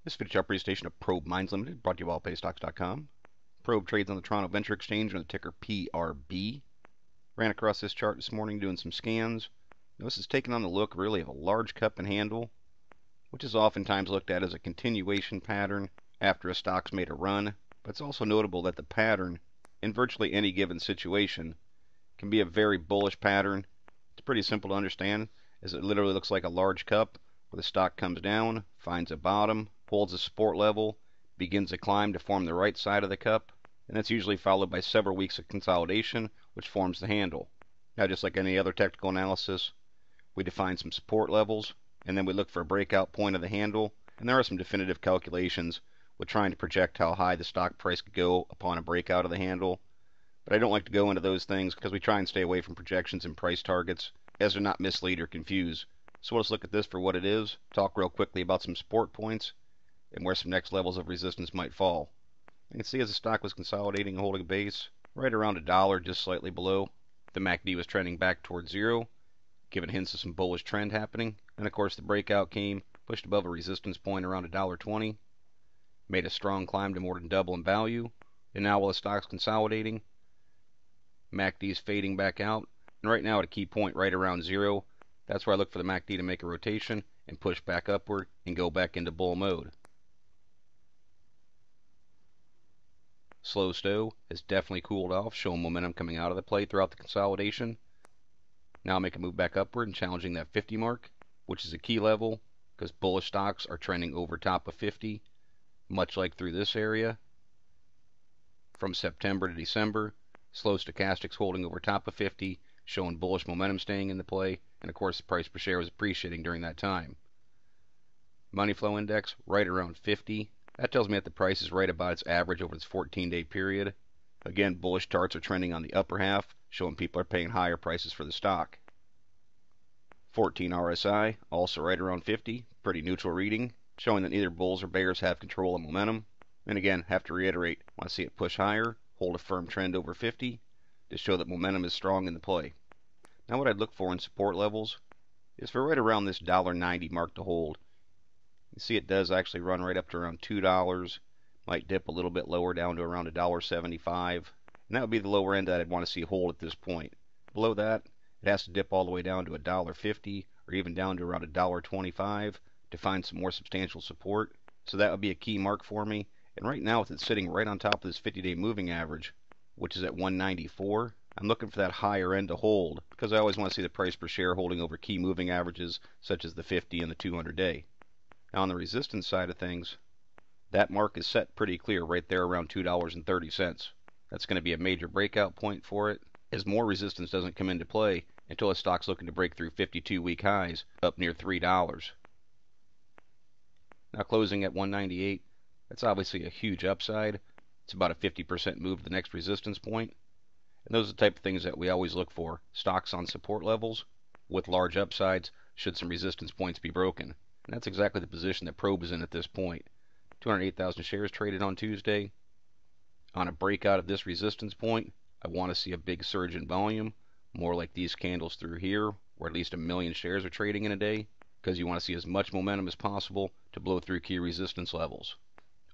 This video chart presentation of Probe Mines Limited, brought to you by allpaystocks.com. Probe trades on the Toronto Venture Exchange under the ticker PRB. Ran across this chart this morning doing some scans. Notice it's taken on the look really of a large cup and handle, which is oftentimes looked at as a continuation pattern after a stock's made a run. But it's also notable that the pattern, in virtually any given situation, can be a very bullish pattern. It's pretty simple to understand, as it literally looks like a large cup where the stock comes down, finds a bottom, holds a support level, begins a climb to form the right side of the cup, and that's usually followed by several weeks of consolidation, which forms the handle. Now, just like any other technical analysis, we define some support levels, and then we look for a breakout point of the handle, and there are some definitive calculations with trying to project how high the stock price could go upon a breakout of the handle. But I don't like to go into those things because we try and stay away from projections and price targets, as they're not mislead or confuse. So let's look at this for what it is, talk real quickly about some support points, and where some next levels of resistance might fall. You can see as the stock was consolidating and holding a base, right around $1, just slightly below. The MACD was trending back towards zero, giving hints of some bullish trend happening. And of course the breakout came, pushed above a resistance point around $1.20, made a strong climb to more than double in value. And now while the stock's consolidating, MACD is fading back out, and right now at a key point right around zero, that's where I look for the MACD to make a rotation and push back upward and go back into bull mode. Slow stow has definitely cooled off, showing momentum coming out of the play throughout the consolidation. Now make a move back upward and challenging that 50 mark, which is a key level because bullish stocks are trending over top of 50, much like through this area. From September to December, slow stochastics holding over top of 50, showing bullish momentum staying in the play, and of course the price per share was appreciating during that time. Money flow index right around 50. That tells me that the price is right about its average over its 14-day period. Again, bullish charts are trending on the upper half, showing people are paying higher prices for the stock. 14 RSI, also right around 50, pretty neutral reading, showing that neither bulls or bears have control of momentum. And again, have to reiterate, want to see it push higher, hold a firm trend over 50, to show that momentum is strong in the play. Now what I'd look for in support levels is for right around this $1.90 mark to hold. You see it does actually run right up to around $2, might dip a little bit lower down to around $1.75, and that would be the lower end that I'd want to see hold at this point. Below that, it has to dip all the way down to $1.50 or even down to around $1.25 to find some more substantial support. So that would be a key mark for me. And right now with it sitting right on top of this 50-day moving average, which is at 194, I'm looking for that higher end to hold because I always want to see the price per share holding over key moving averages such as the 50 and the 200-day. Now on the resistance side of things, that mark is set pretty clear right there around $2.30. That's going to be a major breakout point for it, as more resistance doesn't come into play until a stock's looking to break through 52-week highs up near $3. Now closing at 198, that's obviously a huge upside. It's about a 50% move to the next resistance point. And those are the type of things that we always look for. Stocks on support levels with large upsides should some resistance points be broken. And that's exactly the position that Probe is in at this point. 208,000 shares traded on Tuesday. On a breakout of this resistance point, I want to see a big surge in volume, more like these candles through here, where at least 1 million shares are trading in a day, because you want to see as much momentum as possible to blow through key resistance levels.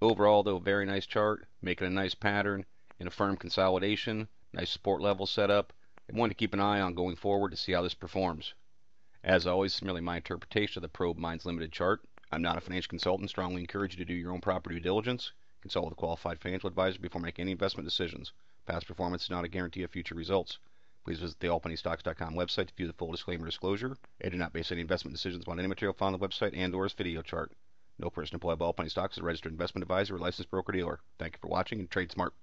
Overall, though, very nice chart, making a nice pattern in a firm consolidation, nice support level set up, and one to keep an eye on going forward to see how this performs. As always, it's merely my interpretation of the Probe Mines Limited chart. I'm not a financial consultant. Strongly encourage you to do your own proper due diligence. Consult with a qualified financial advisor before making any investment decisions. Past performance is not a guarantee of future results. Please visit the allpaystocks.com website to view the full disclaimer disclosure. I do not base any investment decisions on any material found on the website and/or this video chart. No person employed by All Penny Stocks is a registered investment advisor or licensed broker-dealer. Thank you for watching and trade smart.